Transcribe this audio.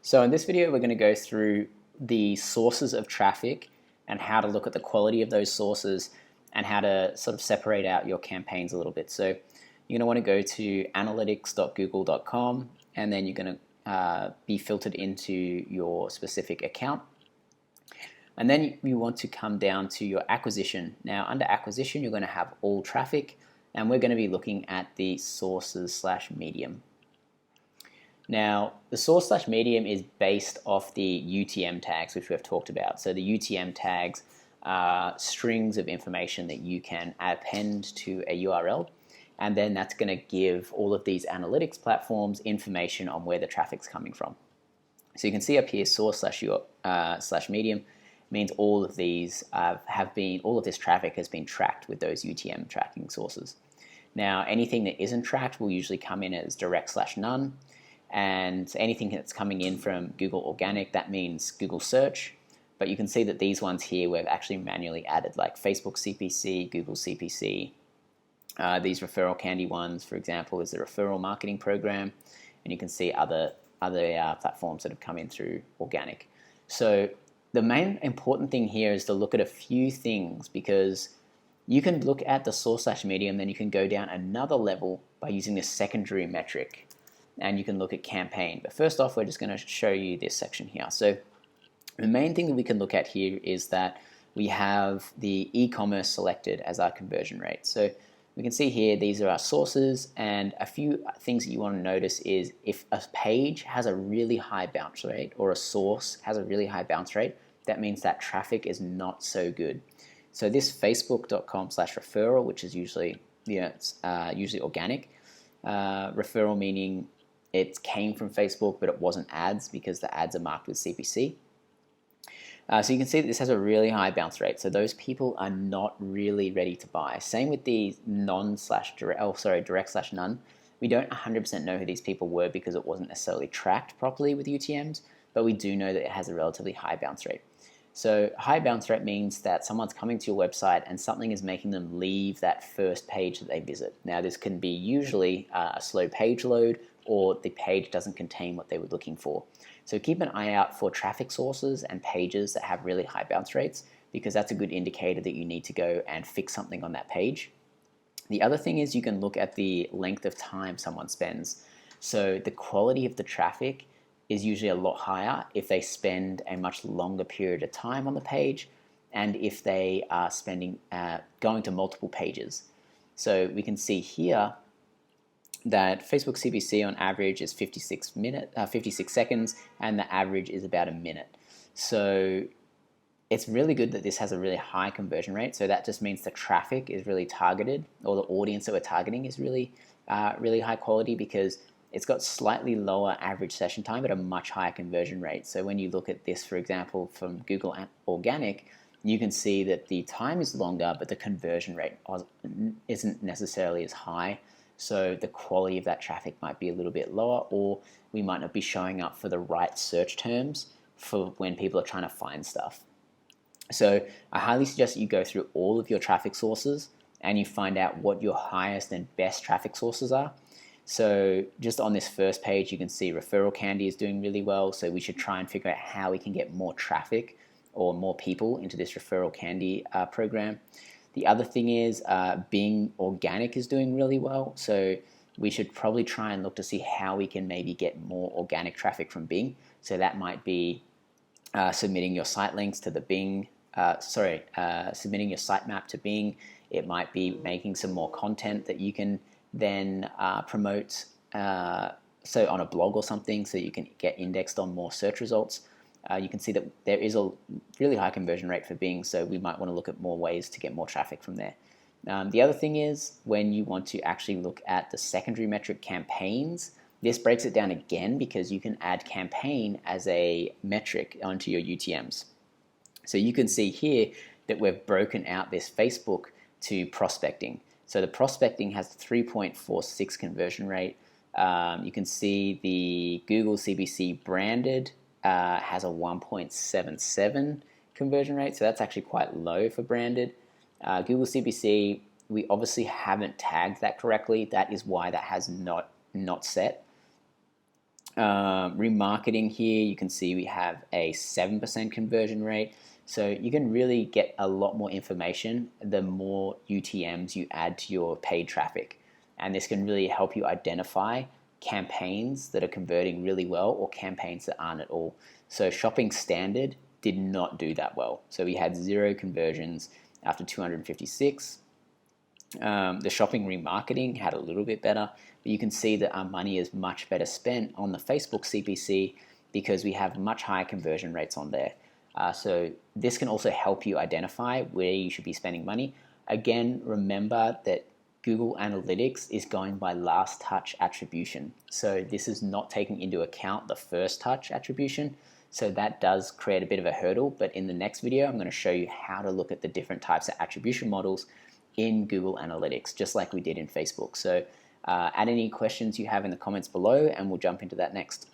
So in this video, we're going to go through the sources of traffic and how to look at the quality of those sources and how to sort of separate out your campaigns a little bit. So you're going to want to go to analytics.google.com and then you're going to be filtered into your specific account. And then you want to come down to your acquisition. Now under acquisition, you're going to have all traffic, and we're going to be looking at the sources/medium. Now, the source/medium is based off the UTM tags, which we've talked about. So the UTM tags are strings of information that you can append to a URL, and then that's going to give all of these analytics platforms information on where the traffic's coming from. So you can see up here, source/medium means all of these all of this traffic has been tracked with those UTM tracking sources. Now, anything that isn't tracked will usually come in as direct/none. And anything that's coming in from Google Organic, that means Google Search. But you can see that these ones here we've actually manually added, like Facebook CPC, Google CPC. These referral candy ones, for example, is the referral marketing program. And you can see other platforms that have come in through organic. So the main important thing here is to look at a few things, because you can look at the source/medium, then you can go down another level by using the secondary metric. And you can look at campaign. But first off, we're just going to show you this section here. So the main thing that we can look at here is that we have the e-commerce selected as our conversion rate. So we can see here, these are our sources, and a few things that you want to notice is if a page has a really high bounce rate or a source has a really high bounce rate, that means that traffic is not so good. So this facebook.com/referral, which is usually, usually organic, referral meaning it came from Facebook, but it wasn't ads because the ads are marked with CPC. So you can see that this has a really high bounce rate. So those people are not really ready to buy. Same with the direct/none. We don't 100% know who these people were because it wasn't necessarily tracked properly with UTMs, but we do know that it has a relatively high bounce rate. So high bounce rate means that someone's coming to your website and something is making them leave that first page that they visit. Now this can be usually a slow page load, or the page doesn't contain what they were looking for. So keep an eye out for traffic sources and pages that have really high bounce rates, because that's a good indicator that you need to go and fix something on that page. The other thing is you can look at the length of time someone spends. So the quality of the traffic is usually a lot higher if they spend a much longer period of time on the page, and if they are going to multiple pages. So we can see here that Facebook CPC on average is 56 seconds, and the average is about a minute. So it's really good that this has a really high conversion rate. So that just means the traffic is really targeted, or the audience that we're targeting is really high quality, because it's got slightly lower average session time but a much higher conversion rate. So when you look at this, for example, from Google Organic, you can see that the time is longer, but the conversion rate isn't necessarily as high. So the quality of that traffic might be a little bit lower, or we might not be showing up for the right search terms for when people are trying to find stuff. So I highly suggest that you go through all of your traffic sources and you find out what your highest and best traffic sources are. So just on this first page, you can see referral candy is doing really well. So we should try and figure out how we can get more traffic or more people into this referral candy program. The other thing is Bing Organic is doing really well. So we should probably try and look to see how we can maybe get more organic traffic from Bing. So that might be submitting your site links to the Bing, submitting your sitemap to Bing. It might be making some more content that you can then promote, so on a blog or something, so you can get indexed on more search results. You can see that there is a really high conversion rate for Bing, so we might want to look at more ways to get more traffic from there. The other thing is when you want to actually look at the secondary metric campaigns, this breaks it down again because you can add campaign as a metric onto your UTMs. So you can see here that we've broken out this Facebook to prospecting. So the prospecting has a 3.46 conversion rate. You can see the Google CPC branded has a 1.77 conversion rate, so that's actually quite low for branded. Google CPC, we obviously haven't tagged that correctly. That is why that has not set. Remarketing here, you can see we have a 7% conversion rate. So you can really get a lot more information the more UTMs you add to your paid traffic. And this can really help you identify campaigns that are converting really well or campaigns that aren't at all. So shopping standard did not do that well. So we had 0 conversions after 256. The shopping remarketing had a little bit better, but you can see that our money is much better spent on the Facebook CPC because we have much higher conversion rates on there. So this can also help you identify where you should be spending money. Again, remember that Google Analytics is going by last touch attribution. So this is not taking into account the first touch attribution. So that does create a bit of a hurdle, but in the next video, I'm going to show you how to look at the different types of attribution models in Google Analytics, just like we did in Facebook. So add any questions you have in the comments below, and we'll jump into that next.